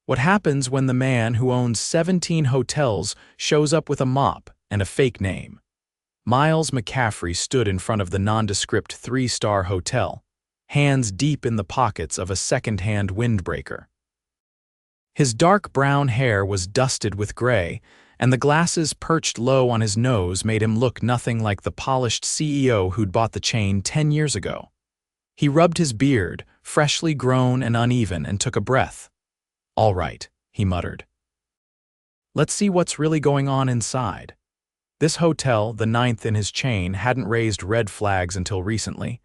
What happens when the man who owns 17 hotels shows up with a mop and a fake name? Miles McCaffrey stood in front of the nondescript three-star hotel, hands deep in the pockets of a second-hand windbreaker. His dark brown hair was dusted with gray, and the glasses perched low on his nose made him look nothing like the polished CEO who'd bought the chain 10 years ago. He rubbed his beard, freshly grown and uneven, and took a breath. "All right," he muttered. "Let's see what's really going on inside." This hotel, the ninth in his chain, hadn't raised red flags until recently.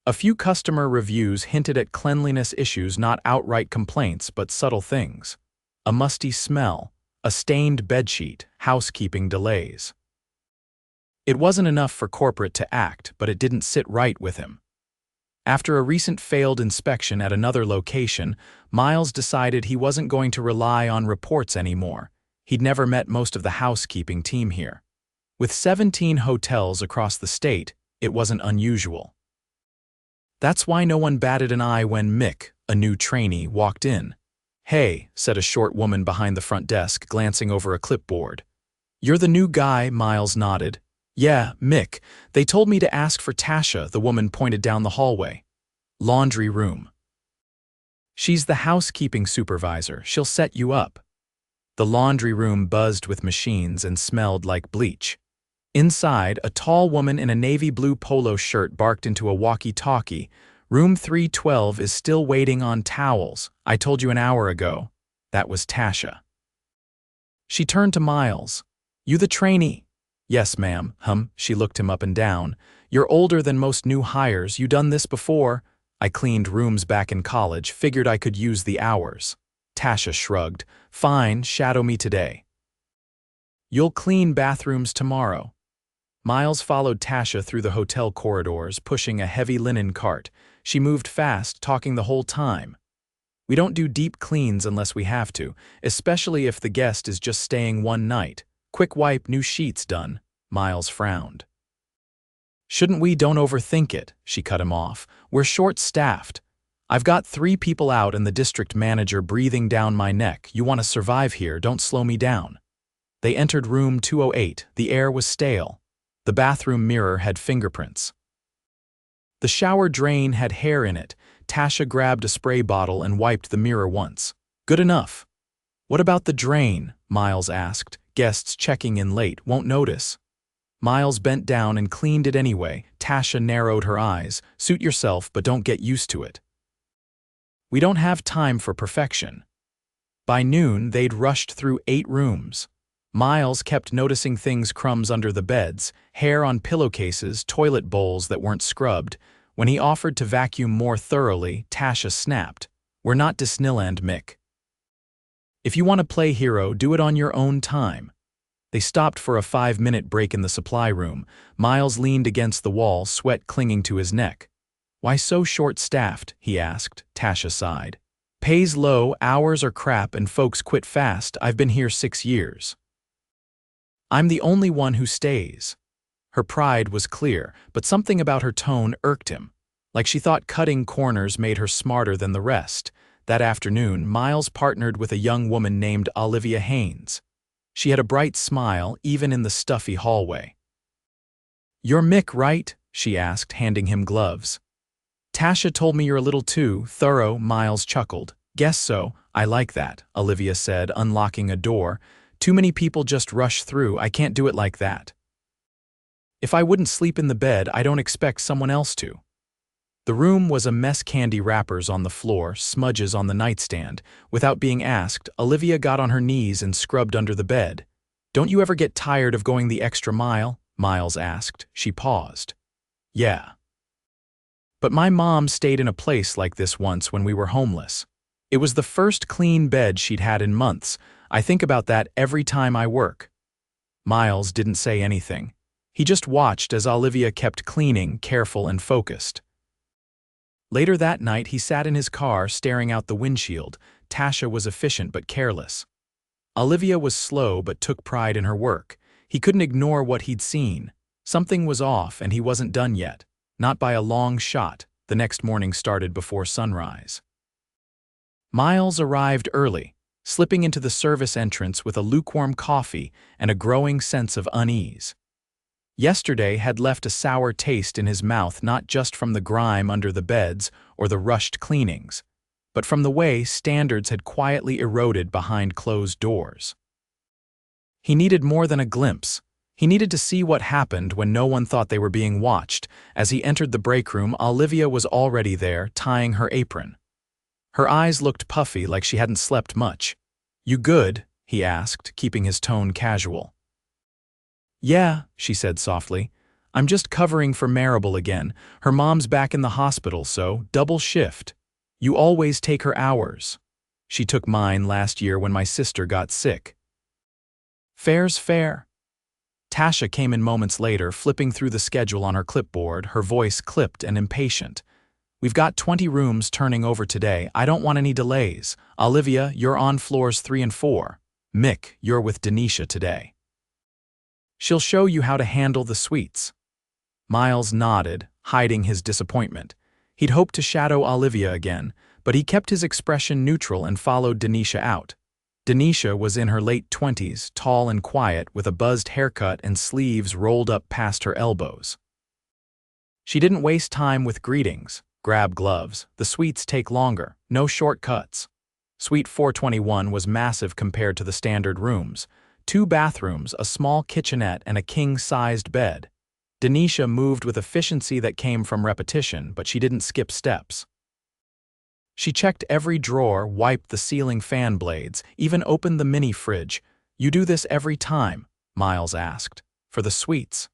A few customer reviews hinted at cleanliness issues, not outright complaints, but subtle things. A musty smell, a stained bedsheet, housekeeping delays. It wasn't enough for corporate to act, but it didn't sit right with him. After a recent failed inspection at another location, Miles decided he wasn't going to rely on reports anymore. He'd never met most of the housekeeping team here. With 17 hotels across the state, it wasn't unusual. That's why no one batted an eye when Mick, a new trainee, walked in. "Hey," said a short woman behind the front desk, glancing over a clipboard. "You're the new guy," Miles nodded. "Yeah, Mick. They told me to ask for Tasha," the woman pointed down the hallway. "Laundry room." "She's the housekeeping supervisor. She'll set you up." The laundry room buzzed with machines and smelled like bleach. Inside, a tall woman in a navy blue polo shirt barked into a walkie-talkie. "Room 312 is still waiting on towels. I told you an hour ago." That was Tasha. She turned to Miles. "You the trainee?" "Yes, ma'am." She looked him up and down. "You're older than most new hires. You done this before?" "I cleaned rooms back in college. Figured I could use the hours." Tasha shrugged. "Fine, shadow me today." "You'll clean bathrooms tomorrow." Miles followed Tasha through the hotel corridors, pushing a heavy linen cart. She moved fast, talking the whole time. "We don't do deep cleans unless we have to, especially if the guest is just staying one night. Quick wipe, new sheets done." Miles frowned. "Shouldn't we? Don't overthink it," she cut him off. "We're short-staffed. I've got 3 people out and the district manager breathing down my neck. You want to survive here, don't slow me down." They entered room 208. The air was stale. The bathroom mirror had fingerprints. The shower drain had hair in it. Tasha grabbed a spray bottle and wiped the mirror once. "Good enough." "What about the drain?" Miles asked. "Guests checking in late won't notice." Miles bent down and cleaned it anyway. Tasha narrowed her eyes. "Suit yourself, but don't get used to it." "We don't have time for perfection." By noon, they'd rushed through 8 rooms. Miles kept noticing things: crumbs under the beds, hair on pillowcases, toilet bowls that weren't scrubbed. When he offered to vacuum more thoroughly, Tasha snapped. "We're not Disneyland, Mick. If you want to play hero, do it on your own time." They stopped for a 5-minute break in the supply room. Miles leaned against the wall, sweat clinging to his neck. "Why so short-staffed?" he asked. Tasha sighed. "Pays low, hours are crap, and folks quit fast. I've been here 6 years. I'm the only one who stays." Her pride was clear, but something about her tone irked him. Like she thought cutting corners made her smarter than the rest. That afternoon, Miles partnered with a young woman named Olivia Haynes. She had a bright smile, even in the stuffy hallway. "You're Mick, right?" she asked, handing him gloves. "Tasha told me you're a little too thorough," Miles chuckled. "Guess so. I like that," Olivia said, unlocking a door. "Too many people just rush through. I can't do it like that. If I wouldn't sleep in the bed, I don't expect someone else to." The room was a mess: candy wrappers on the floor, smudges on the nightstand. Without being asked, Olivia got on her knees and scrubbed under the bed. "Don't you ever get tired of going the extra mile?" Miles asked. She paused. "Yeah. But my mom stayed in a place like this once when we were homeless. It was the first clean bed she'd had in months. I think about that every time I work." Miles didn't say anything. He just watched as Olivia kept cleaning, careful and focused. Later that night, he sat in his car, staring out the windshield. Tasha was efficient but careless. Olivia was slow but took pride in her work. He couldn't ignore what he'd seen. Something was off, and he wasn't done yet. Not by a long shot. The next morning started before sunrise. Miles arrived early. slipping into the service entrance with a lukewarm coffee and a growing sense of unease. Yesterday had left a sour taste in his mouth, not just from the grime under the beds or the rushed cleanings, but from the way standards had quietly eroded behind closed doors. He needed more than a glimpse. He needed to see what happened when no one thought they were being watched. As he entered the break room, Olivia was already there, tying her apron. Her eyes looked puffy, like she hadn't slept much. "You good?" he asked, keeping his tone casual. "Yeah," she said softly. "I'm just covering for Maribel again. Her mom's back in the hospital, so double shift. You always take her hours. She took mine last year when my sister got sick." "Fair's fair." Tasha came in moments later, flipping through the schedule on her clipboard, her voice clipped and impatient. "We've got 20 rooms turning over today. I don't want any delays. Olivia, you're on floors 3 and 4. Mick, you're with Denisha today. She'll show you how to handle the suites." Miles nodded, hiding his disappointment. He'd hoped to shadow Olivia again, but he kept his expression neutral and followed Denisha out. Denisha was in her late 20s, tall and quiet, with a buzzed haircut and sleeves rolled up past her elbows. She didn't waste time with greetings. "Grab gloves. The suites take longer. No shortcuts." Suite 421 was massive compared to the standard rooms. 2 bathrooms, a small kitchenette, and a king-sized bed. Denisha moved with efficiency that came from repetition, but she didn't skip steps. She checked every drawer, wiped the ceiling fan blades, even opened the mini-fridge. "You do this every time?" Miles asked. "For the suites."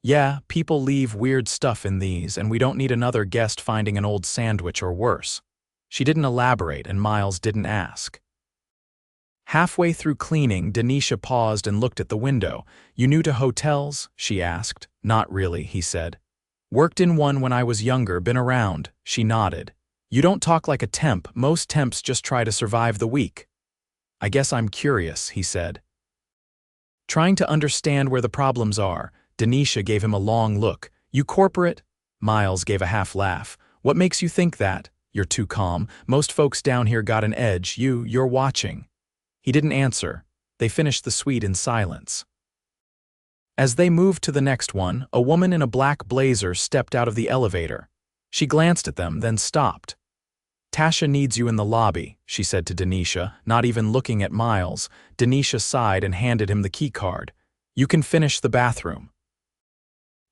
"Yeah, people leave weird stuff in these, and we don't need another guest finding an old sandwich or worse." She didn't elaborate, and Miles didn't ask. Halfway through cleaning, Denisha paused and looked at the window. "You new to hotels?" she asked. "Not really," he said. "Worked in one when I was younger, been around." She nodded. "You don't talk like a temp. Most temps just try to survive the week." "I guess I'm curious," he said. Trying to understand where the problems are, Denisha gave him a long look. "You corporate?" Miles gave a half laugh. "What makes you think that? You're too calm. Most folks down here got an edge. You're watching." He didn't answer. They finished the suite in silence. As they moved to the next one, a woman in a black blazer stepped out of the elevator. She glanced at them, then stopped. "Tasha needs you in the lobby," she said to Denisha, not even looking at Miles. Denisha sighed and handed him the keycard. "You can finish the bathroom.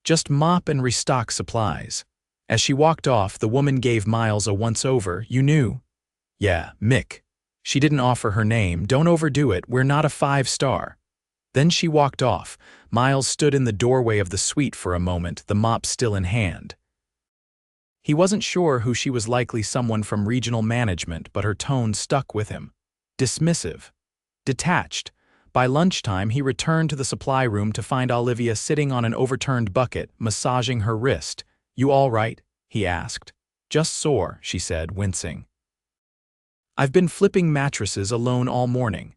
Just mop and restock supplies." As she walked off, the woman gave Miles a once-over. "You knew?" "Yeah, Mick." She didn't offer her name. "Don't overdo it. We're not a 5-star. Then she walked off. Miles stood in the doorway of the suite for a moment, the mop still in hand. He wasn't sure who she was, likely someone from regional management, but her tone stuck with him. Dismissive. Detached. By lunchtime, he returned to the supply room to find Olivia sitting on an overturned bucket, massaging her wrist. "You all right?" he asked. "Just sore," she said, wincing. "I've been flipping mattresses alone all morning."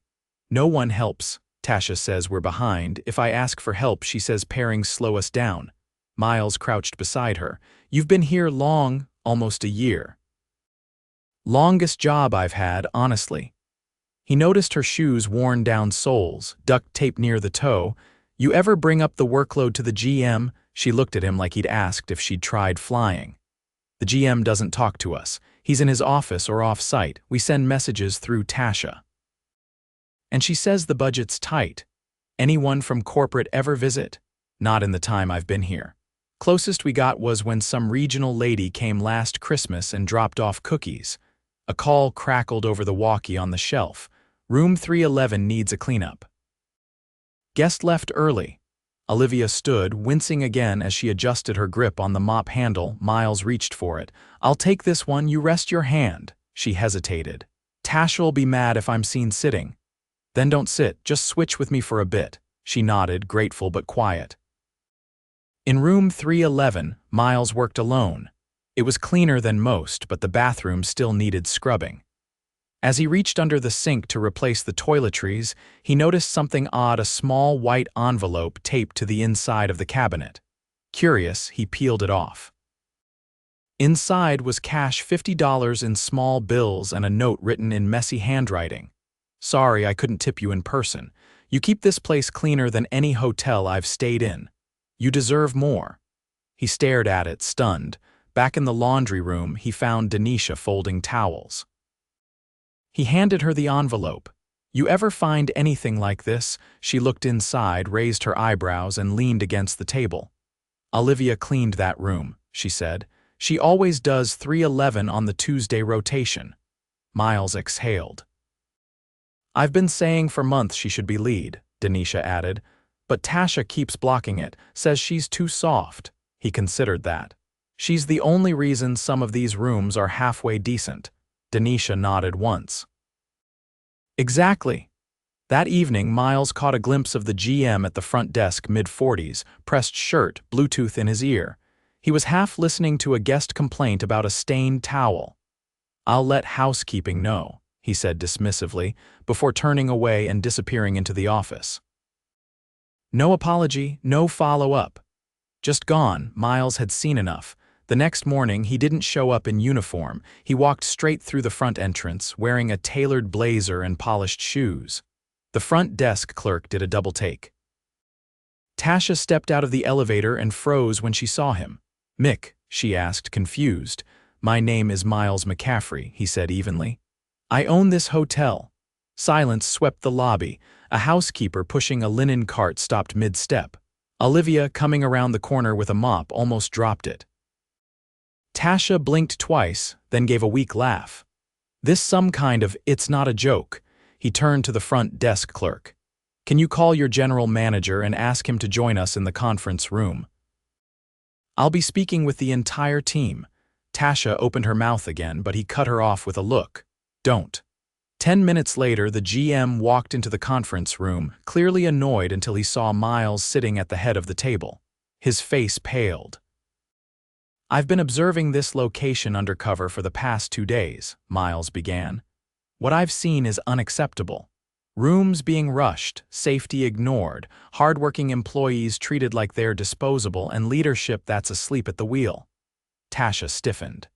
"No one helps. Tasha says we're behind. If I ask for help, she says pairings slow us down." Miles crouched beside her. "You've been here long, almost a year." "Longest job I've had, honestly." He noticed her shoes' worn-down soles, duct tape near the toe. "You ever bring up the workload to the GM?" She looked at him like he'd asked if she'd tried flying. "The GM doesn't talk to us. He's in his office or off-site. We send messages through Tasha. And she says the budget's tight. Anyone from corporate ever visit?" "Not in the time I've been here. Closest we got was when some regional lady came last Christmas and dropped off cookies." A call crackled over the walkie on the shelf. "Room 311 needs a cleanup." Guest left early. Olivia stood, wincing again as she adjusted her grip on the mop handle. Miles reached for it. "I'll take this one, you rest your hand." She hesitated. "Tasha'll be mad if I'm seen sitting." "Then don't sit, just switch with me for a bit." She nodded, grateful but quiet. In room 311, Miles worked alone. It was cleaner than most, but the bathroom still needed scrubbing. As he reached under the sink to replace the toiletries, he noticed something odd, a small white envelope taped to the inside of the cabinet. Curious, he peeled it off. Inside was cash, $50 in small bills, and a note written in messy handwriting. Sorry I couldn't tip you in person. You keep this place cleaner than any hotel I've stayed in. You deserve more." He stared at it, stunned. Back in the laundry room, he found Denisha folding towels. He handed her the envelope. "You ever find anything like this?" She looked inside, raised her eyebrows, and leaned against the table. "Olivia cleaned that room," she said. "She always does 311 on the Tuesday rotation." Miles exhaled. "I've been saying for months she should be lead," Denisha added. "But Tasha keeps blocking it, says she's too soft." He considered that. "She's the only reason some of these rooms are halfway decent." Denisha nodded once. "Exactly." That evening, Miles caught a glimpse of the GM at the front desk, mid-40s, pressed shirt, Bluetooth in his ear. He was half listening to a guest complaint about a stained towel. "I'll let housekeeping know," he said dismissively, before turning away and disappearing into the office. No apology, no follow-up. Just gone. Miles had seen enough. The next morning, he didn't show up in uniform. He walked straight through the front entrance, wearing a tailored blazer and polished shoes. The front desk clerk did a double take. Tasha stepped out of the elevator and froze when she saw him. "Mick," she asked, confused. "My name is Miles McCaffrey," he said evenly. "I own this hotel." Silence swept the lobby. A housekeeper pushing a linen cart stopped mid-step. Olivia, coming around the corner with a mop, almost dropped it. Tasha blinked twice, then gave a weak laugh. "This some kind of it's not a joke." He turned to the front desk clerk. "Can you call your general manager and ask him to join us in the conference room? I'll be speaking with the entire team." Tasha opened her mouth again, but he cut her off with a look. "Don't." 10 minutes later, the GM walked into the conference room, clearly annoyed until he saw Miles sitting at the head of the table. His face paled. "I've been observing this location undercover for the past 2 days," Miles began. "What I've seen is unacceptable. Rooms being rushed, safety ignored, hardworking employees treated like they're disposable, and leadership that's asleep at the wheel." Tasha stiffened.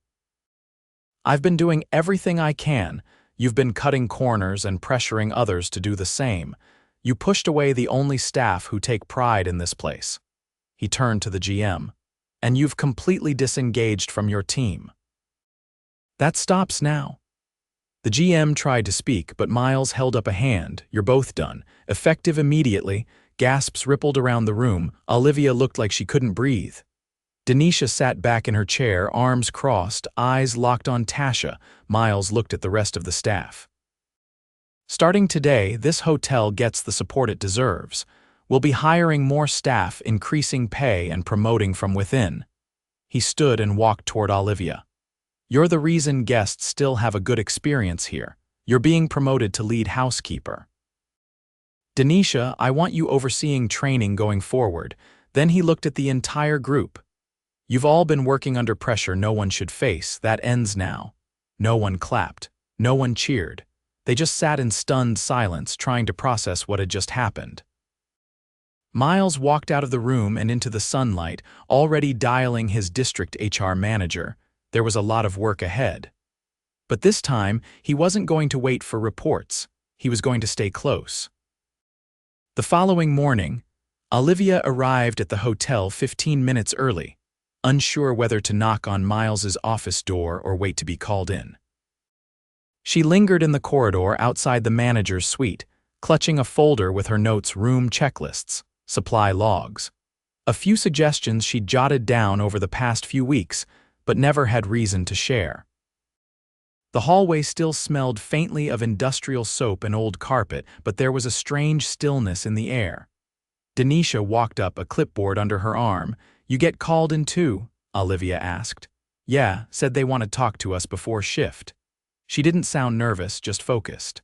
"I've been doing everything I can. You've been cutting corners and pressuring others to do the same. You pushed away the only staff who take pride in this place." He turned to the GM. "And you've completely disengaged from your team." "That stops now." The GM tried to speak, but Miles held up a hand. "You're both done. Effective immediately." Gasps rippled around the room. Olivia looked like she couldn't breathe. Denisha sat back in her chair, arms crossed, eyes locked on Tasha. Miles looked at the rest of the staff. "Starting today, this hotel gets the support it deserves. We'll be hiring more staff, increasing pay, and promoting from within." He stood and walked toward Olivia. "You're the reason guests still have a good experience here. You're being promoted to lead housekeeper." "Denisha, I want you overseeing training going forward." Then he looked at the entire group. "You've all been working under pressure no one should face. That ends now." No one clapped. No one cheered. They just sat in stunned silence, trying to process what had just happened. Miles walked out of the room and into the sunlight, already dialing his district HR manager. There was a lot of work ahead. But this time, he wasn't going to wait for reports. He was going to stay close. The following morning, Olivia arrived at the hotel 15 minutes early, unsure whether to knock on Miles's office door or wait to be called in. She lingered in the corridor outside the manager's suite, clutching a folder with her notes, room checklists, supply logs. A few suggestions she'd jotted down over the past few weeks, but never had reason to share. The hallway still smelled faintly of industrial soap and old carpet, but there was a strange stillness in the air. Denisha walked up, a clipboard under her arm. "You get called in too?" Olivia asked. "Yeah, said they want to talk to us before shift." She didn't sound nervous, just focused.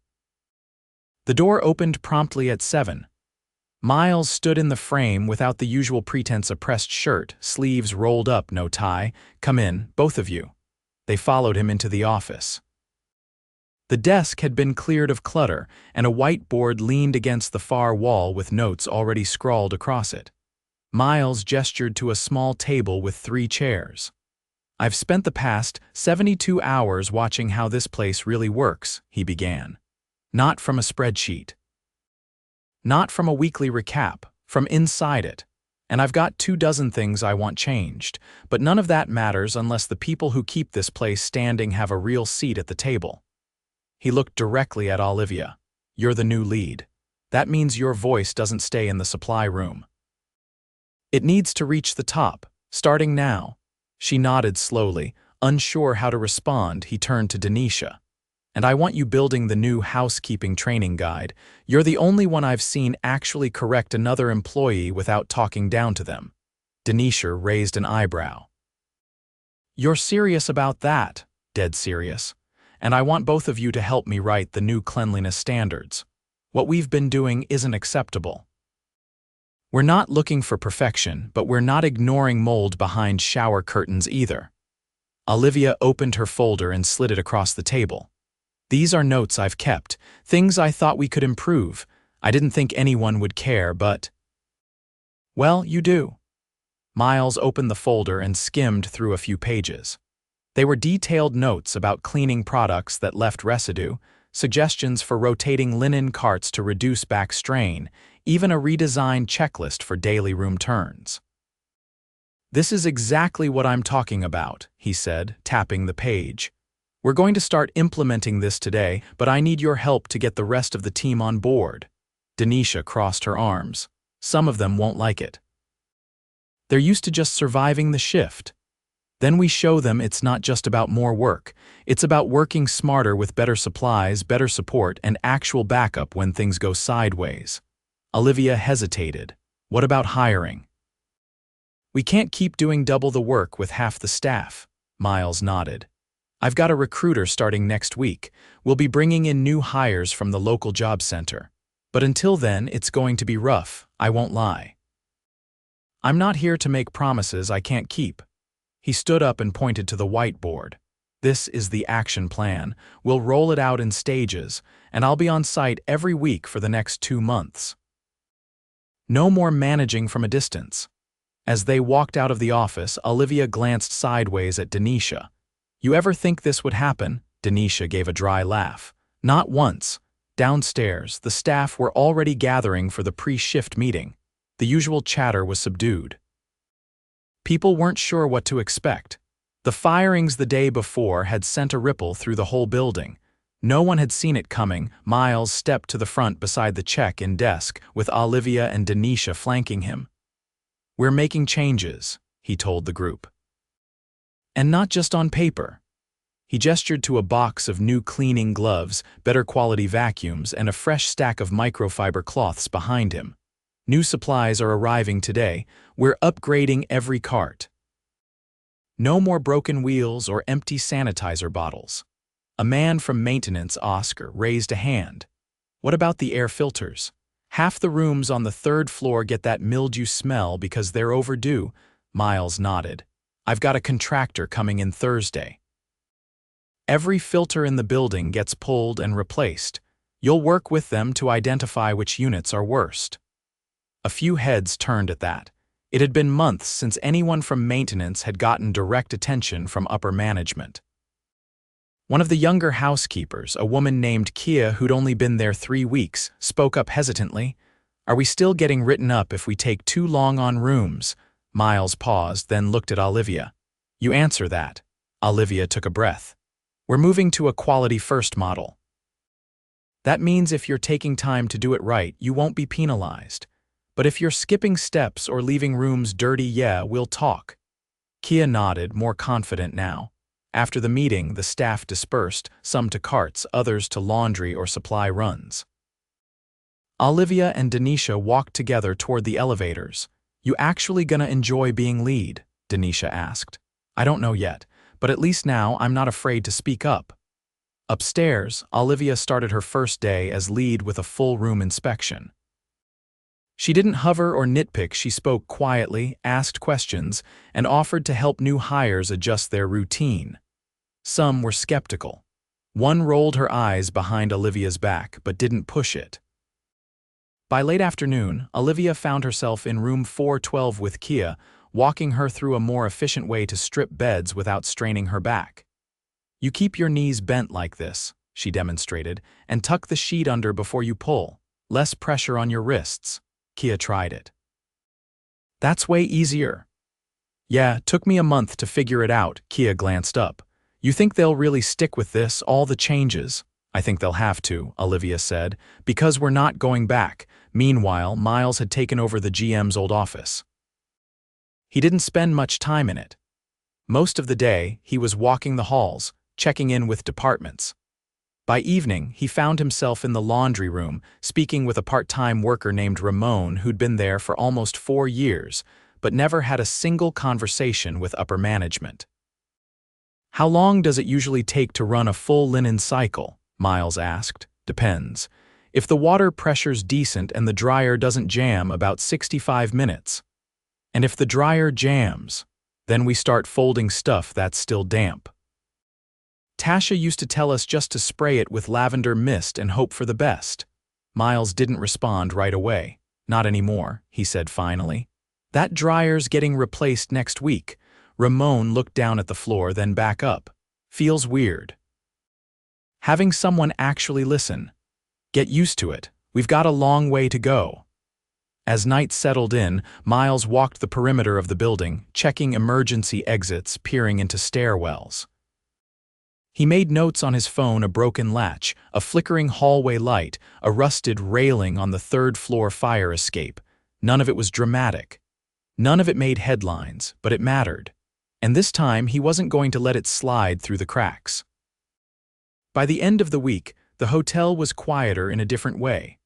The door opened promptly at 7. Miles stood in the frame without the usual pretense, a pressed shirt, sleeves rolled up, no tie. "Come in, both of you." They followed him into the office. The desk had been cleared of clutter, and a whiteboard leaned against the far wall with notes already scrawled across it. Miles gestured to a small table with 3 chairs. "I've spent the past 72 hours watching how this place really works," he began. Not from a spreadsheet. Not from a weekly recap, from inside it. And I've got 24 things I want changed, but none of that matters unless the people who keep this place standing have a real seat at the table. He looked directly at Olivia. You're the new lead. That means your voice doesn't stay in the supply room. It needs to reach the top, starting now. She nodded slowly, unsure how to respond. He turned to Denisha. And I want you building the new housekeeping training guide. You're the only one I've seen actually correct another employee without talking down to them. Denisha raised an eyebrow. You're serious about that? Dead serious. And I want both of you to help me write the new cleanliness standards. What we've been doing isn't acceptable. We're not looking for perfection, but we're not ignoring mold behind shower curtains either. Olivia opened her folder and slid it across the table. These are notes I've kept, things I thought we could improve. I didn't think anyone would care, but… Well, you do. Miles opened the folder and skimmed through a few pages. They were detailed notes about cleaning products that left residue, suggestions for rotating linen carts to reduce back strain, even a redesigned checklist for daily room turns. This is exactly what I'm talking about, he said, tapping the page. We're going to start implementing this today, but I need your help to get the rest of the team on board. Denisha crossed her arms. Some of them won't like it. They're used to just surviving the shift. Then we show them it's not just about more work. It's about working smarter with better supplies, better support, and actual backup when things go sideways. Olivia hesitated. What about hiring? We can't keep doing double the work with half the staff. Miles nodded. I've got a recruiter starting next week. We'll be bringing in new hires from the local job center. But until then, it's going to be rough, I won't lie. I'm not here to make promises I can't keep. He stood up and pointed to the whiteboard. This is the action plan. We'll roll it out in stages, and I'll be on site every week for the next 2 months. No more managing from a distance. As they walked out of the office, Olivia glanced sideways at Denisha. You ever think this would happen? Denisha gave a dry laugh. Not once. Downstairs, the staff were already gathering for the pre-shift meeting. The usual chatter was subdued. People weren't sure what to expect. The firings the day before had sent a ripple through the whole building. No one had seen it coming. Miles stepped to the front beside the check-in desk, with Olivia and Denisha flanking him. We're making changes, he told the group. And not just on paper. He gestured to a box of new cleaning gloves, better quality vacuums, and a fresh stack of microfiber cloths behind him. New supplies are arriving today. We're upgrading every cart. No more broken wheels or empty sanitizer bottles. A man from maintenance, Oscar, raised a hand. What about the air filters? Half the rooms on the 3rd floor get that mildew smell because they're overdue. Miles nodded. I've got a contractor coming in Thursday. Every filter in the building gets pulled and replaced. You'll work with them to identify which units are worst. A few heads turned at that. It had been months since anyone from maintenance had gotten direct attention from upper management. One of the younger housekeepers, a woman named Kia who'd only been there 3 weeks, spoke up hesitantly. Are we still getting written up if we take too long on rooms? Miles paused, then looked at Olivia. You answer that. Olivia took a breath. We're moving to a quality-first model. That means if you're taking time to do it right, you won't be penalized. But if you're skipping steps or leaving rooms dirty, yeah, we'll talk. Kia nodded, more confident now. After the meeting, the staff dispersed, some to carts, others to laundry or supply runs. Olivia and Denisha walked together toward the elevators. You actually gonna enjoy being lead? Denisha asked. I don't know yet, but at least now I'm not afraid to speak up. Upstairs, Olivia started her first day as lead with a full room inspection. She didn't hover or nitpick, she spoke quietly, asked questions, and offered to help new hires adjust their routine. Some were skeptical. One rolled her eyes behind Olivia's back, but didn't push it. By late afternoon, Olivia found herself in room 412 with Kia, walking her through a more efficient way to strip beds without straining her back. You keep your knees bent like this, she demonstrated, and tuck the sheet under before you pull. Less pressure on your wrists. Kia tried it. That's way easier. Yeah, took me a month to figure it out. Kia glanced up. You think they'll really stick with this, all the changes? I think they'll have to, Olivia said, because we're not going back. Meanwhile, Miles had taken over the GM's old office. He didn't spend much time in it. Most of the day, he was walking the halls, checking in with departments. By evening, he found himself in the laundry room, speaking with a part-time worker named Ramon who'd been there for almost 4 years, but never had a single conversation with upper management. How long does it usually take to run a full linen cycle? Miles asked. Depends. If the water pressure's decent and the dryer doesn't jam, about 65 minutes. And if the dryer jams, then we start folding stuff that's still damp. Tasha used to tell us just to spray it with lavender mist and hope for the best. Miles didn't respond right away. Not anymore, he said finally. That dryer's getting replaced next week. Ramon looked down at the floor, then back up. Feels weird. Having someone actually listen. Get used to it. We've got a long way to go. As night settled in, Miles walked the perimeter of the building, checking emergency exits, peering into stairwells. He made notes on his phone: a broken latch, a flickering hallway light, a rusted railing on the third-floor fire escape. None of it was dramatic. None of it made headlines, but it mattered. And this time, he wasn't going to let it slide through the cracks. By the end of the week, the hotel was quieter in a different way.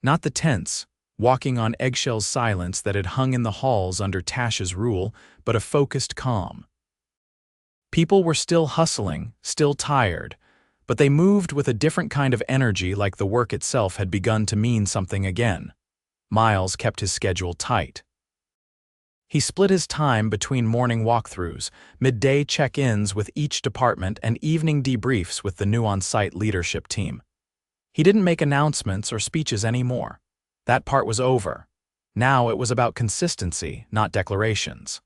Not the tense, walking on eggshells silence that had hung in the halls under Tasha's rule, but a focused calm. People were still hustling, still tired, but they moved with a different kind of energy, like the work itself had begun to mean something again. Miles kept his schedule tight. He split his time between morning walkthroughs, midday check-ins with each department, and evening debriefs with the new on-site leadership team. He didn't make announcements or speeches anymore. That part was over. Now it was about consistency, not declarations.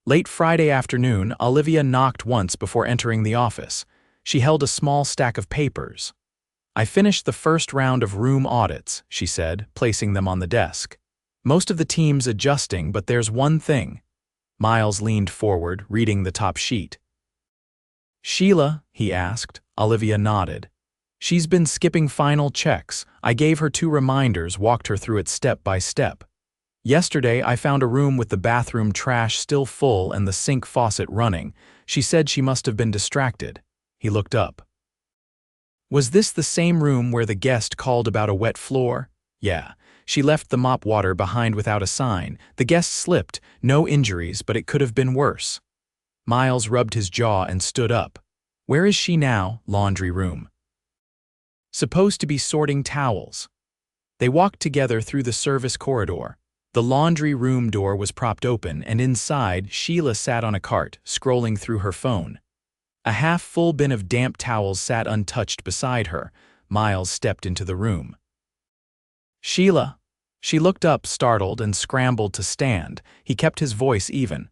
Late Friday afternoon, Olivia knocked once before entering the office. She held a small stack of papers. I finished the first round of room audits, she said, placing them on the desk. Most of the team's adjusting, but there's one thing. Miles leaned forward, reading the top sheet. Sheila, he asked. Olivia nodded. She's been skipping final checks. I gave her 2 reminders, walked her through it step by step. Yesterday, I found a room with the bathroom trash still full and the sink faucet running. She said she must have been distracted. He looked up. Was this the same room where the guest called about a wet floor? Yeah. She left the mop water behind without a sign. The guest slipped. No injuries, but it could have been worse. Miles rubbed his jaw and stood up. Where is she now? Laundry room. Supposed to be sorting towels. They walked together through the service corridor. The laundry room door was propped open, and inside, Sheila sat on a cart, scrolling through her phone. A half-full bin of damp towels sat untouched beside her. Miles stepped into the room. Sheila. She looked up, startled, and scrambled to stand. He kept his voice even.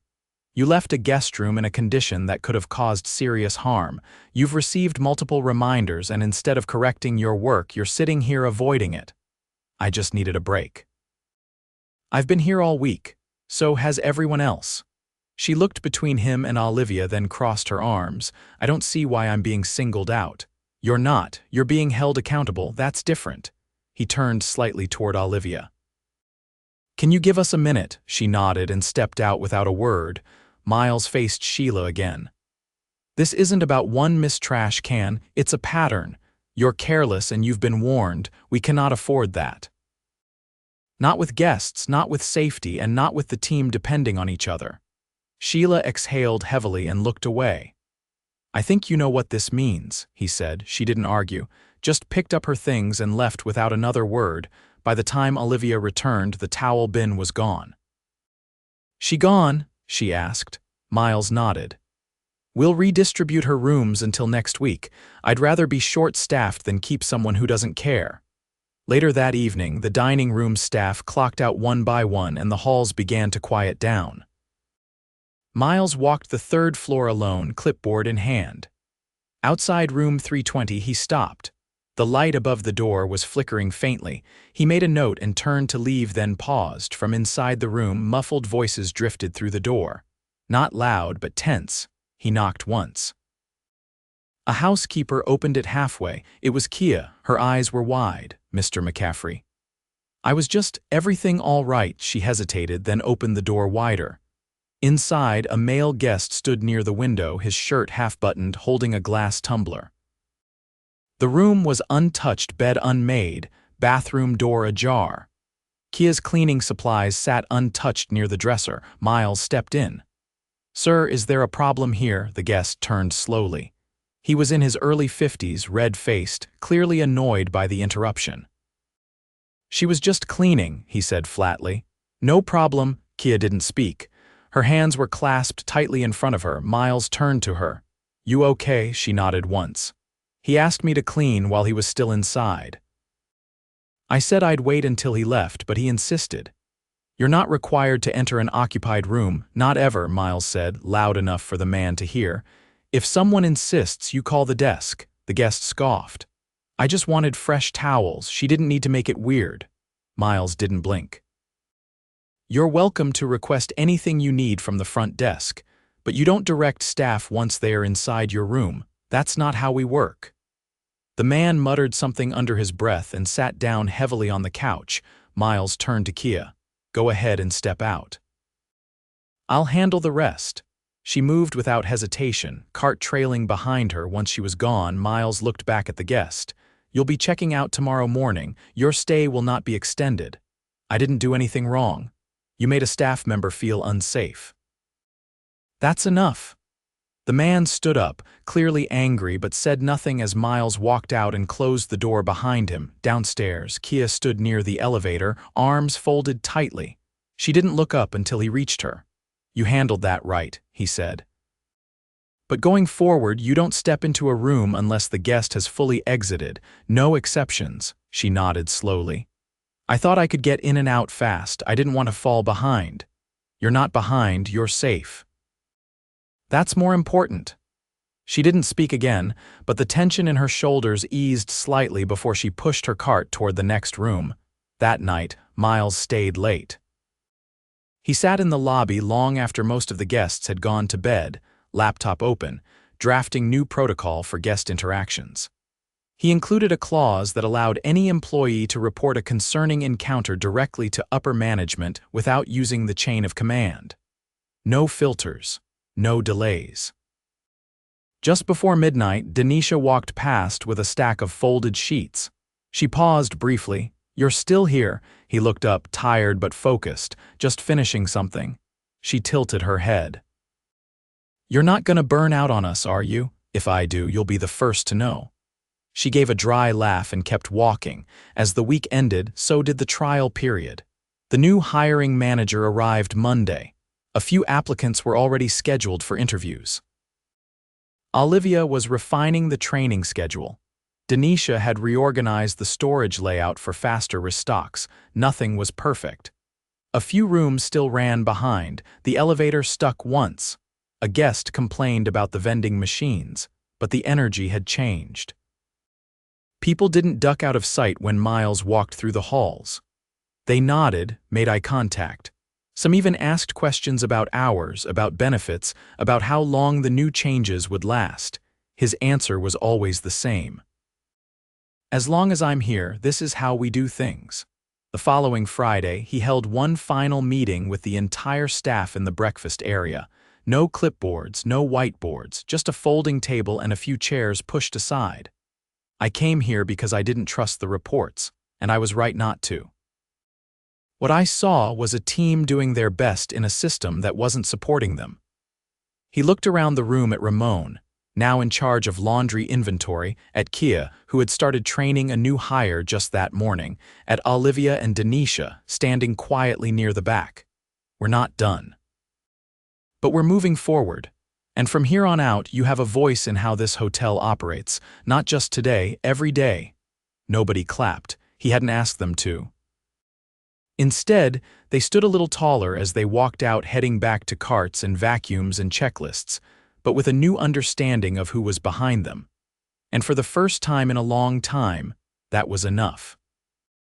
You left a guest room in a condition that could have caused serious harm. You've received multiple reminders, and instead of correcting your work, you're sitting here avoiding it. I just needed a break. I've been here all week. So has everyone else. She looked between him and Olivia, then crossed her arms. I don't see why I'm being singled out. You're not. You're being held accountable. That's different. He turned slightly toward Olivia. Can you give us a minute? She nodded and stepped out without a word. Miles faced Sheila again. This isn't about one missed trash can, it's a pattern. You're careless and you've been warned. We cannot afford that. Not with guests, not with safety, and not with the team depending on each other. Sheila exhaled heavily and looked away. I think you know what this means, he said. She didn't argue, just picked up her things and left without another word. By the time Olivia returned, the towel bin was gone. She gone? She asked. Miles nodded. We'll redistribute her rooms until next week. I'd rather be short-staffed than keep someone who doesn't care. Later that evening, the dining room staff clocked out one by one and the halls began to quiet down. Miles walked the 3rd floor alone, clipboard in hand. Outside room 320, he stopped. The light above the door was flickering faintly. He made a note and turned to leave, then paused. From inside the room, muffled voices drifted through the door. Not loud, but tense. He knocked once. A housekeeper opened it halfway. It was Kia. Her eyes were wide. "Mr. McCaffrey." "I was just, everything all right?" She hesitated, then opened the door wider. Inside, a male guest stood near the window, his shirt half-buttoned, holding a glass tumbler. The room was untouched, bed unmade, bathroom door ajar. Kia's cleaning supplies sat untouched near the dresser. Miles stepped in. "Sir, is there a problem here?" The guest turned slowly. He was in his early 50s, red-faced, clearly annoyed by the interruption. "She was just cleaning," he said flatly. "No problem." Kia didn't speak. Her hands were clasped tightly in front of her. Miles turned to her. "You okay?" She nodded once. "He asked me to clean while he was still inside. I said I'd wait until he left, but he insisted." "You're not required to enter an occupied room, not ever," Miles said, loud enough for the man to hear. "If someone insists, you call the desk." The guest scoffed. "I just wanted fresh towels. She didn't need to make it weird." Miles didn't blink. "You're welcome to request anything you need from the front desk, but you don't direct staff once they are inside your room. That's not how we work." The man muttered something under his breath and sat down heavily on the couch. Miles turned to Kia. "Go ahead and step out. I'll handle the rest." She moved without hesitation, cart trailing behind her. Once she was gone, Miles looked back at the guest. "You'll be checking out tomorrow morning. Your stay will not be extended." "I didn't do anything wrong." "You made a staff member feel unsafe." "That's enough." The man stood up, clearly angry, but said nothing as Miles walked out and closed the door behind him. Downstairs, Kia stood near the elevator, arms folded tightly. She didn't look up until he reached her. "You handled that right," he said. "But going forward, you don't step into a room unless the guest has fully exited. No exceptions." She nodded slowly. "I thought I could get in and out fast. I didn't want to fall behind." "You're not behind, you're safe." "That's more important." She didn't speak again, but the tension in her shoulders eased slightly before she pushed her cart toward the next room. That night, Miles stayed late. He sat in the lobby long after most of the guests had gone to bed, laptop open, drafting new protocol for guest interactions. He included a clause that allowed any employee to report a concerning encounter directly to upper management without using the chain of command. No filters, no delays. Just before midnight, Denisha walked past with a stack of folded sheets. She paused briefly. "You're still here." He looked up, tired but focused, just finishing something. She tilted her head. "You're not gonna burn out on us, are you? If I do, you'll be the first to know." She gave a dry laugh and kept walking. As the week ended, so did the trial period. The new hiring manager arrived Monday. A few applicants were already scheduled for interviews. Olivia was refining the training schedule. Denisha had reorganized the storage layout for faster restocks. Nothing was perfect. A few rooms still ran behind. The elevator stuck once. A guest complained about the vending machines, but the energy had changed. People didn't duck out of sight when Miles walked through the halls. They nodded, made eye contact. Some even asked questions about hours, about benefits, about how long the new changes would last. His answer was always the same. "As long as I'm here, this is how we do things." The following Friday, he held one final meeting with the entire staff in the breakfast area. No clipboards, no whiteboards, just a folding table and a few chairs pushed aside. "I came here because I didn't trust the reports, and I was right not to. What I saw was a team doing their best in a system that wasn't supporting them." He looked around the room at Ramon, now in charge of laundry inventory, at Kia, who had started training a new hire just that morning, at Olivia and Denisha, standing quietly near the back. "We're not done. But we're moving forward. And from here on out, you have a voice in how this hotel operates, not just today, every day." Nobody clapped. He hadn't asked them to. Instead, they stood a little taller as they walked out, heading back to carts and vacuums and checklists, but with a new understanding of who was behind them. And for the first time in a long time, that was enough.